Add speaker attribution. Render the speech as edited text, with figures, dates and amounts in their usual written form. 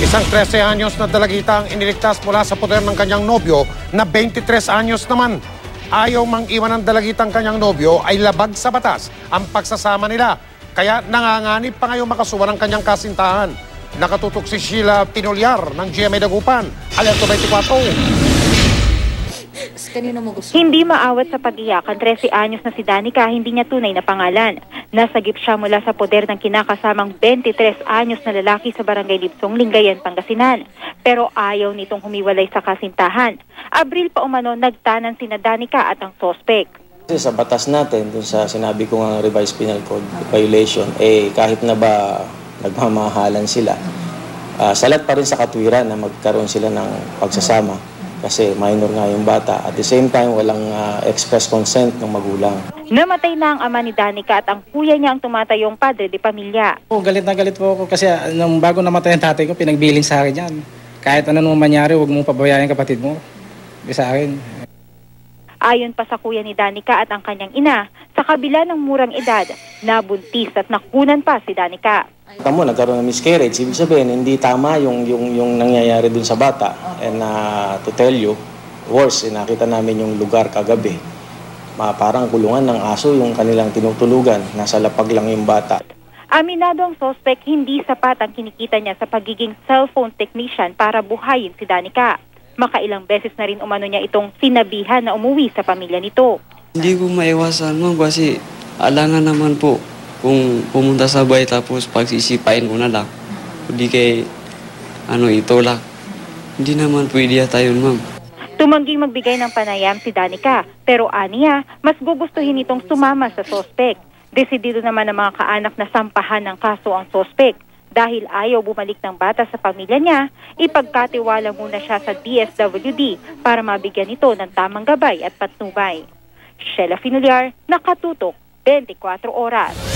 Speaker 1: Isang 13 anyos na dalagita ang iniligtas mula sa poder ng kanyang nobyo na 23 anyos naman. Ayaw mang iwan ng dalagitang kanyang nobyo ay labag sa batas ang pagsasama nila. Kaya nanganganib pa ngayon makasuwa ng kanyang kasintahan. Nakatutok si Sheila Tinolyar ng GMA Dagupan. Alerto 24.
Speaker 2: Hindi maawat sa pag-iyak ang 13 anyos na si Danica, hindi niya tunay na pangalan. Nasagip siya mula sa poder ng kinakasamang 23 anyos na lalaki sa Barangay Libsong, Lingayen, Pangasinan. Pero ayaw nitong humiwalay sa kasintahan. Abril pa umano nagtanan sina Danica at ang sospek.
Speaker 3: Sa batas natin, dun sa sinabi ko ng revised penal code violation, kahit na ba nagmamahalan sila, salat pa rin sa katwiran na magkaroon sila ng pagsasama. Kasi minor nga yung bata. At the same time, walang express consent ng magulang.
Speaker 2: Namatay na ang ama ni Danica at ang kuya niya ang tumatayong padre de pamilya.
Speaker 4: Galit na galit po ako kasi nung bago namatay ang tatay ko, pinagbiling sa akin yan. Kahit ano nung manyari, huwag mong pababayaan kapatid mo. Sa akin.
Speaker 2: Ayon pa sa kuya ni Danica at ang kanyang ina, sa kabila ng murang edad, nabuntis at nakunan pa si Danica.
Speaker 3: Tamo, nagkaroon ng miscarriage. Ibig sabihin, hindi tama yung nangyayari dun sa bata. And to tell you, worse, nakita namin yung lugar kagabi. Parang kulungan ng aso yung kanilang tinutulugan. Nasa lapag lang yung bata.
Speaker 2: Aminado ang suspect, hindi sapat ang kinikita niya sa pagiging cellphone technician para buhayin si Danica. Makailang beses na rin umano niya itong sinabihan na umuwi sa pamilya nito.
Speaker 5: Hindi ko maiwasan, ma'am, kasi alangan naman po kung pumunta sa bahay tapos pagsisipain ko na lang. Hindi kay itulak. Hindi naman pwede tayo, ma'am.
Speaker 2: Tumangging magbigay ng panayam si Danica, pero aniya, mas gugustuhin itong sumama sa sospek. Desidido naman ng mga kaanak na sampahan ng kaso ang sospek. Dahil ayaw bumalik ng bata sa pamilya niya, ipagkatiwala muna siya sa DSWD para mabigyan ito ng tamang gabay at patnubay. Sheila Tinolyar, nakatutok 24 oras.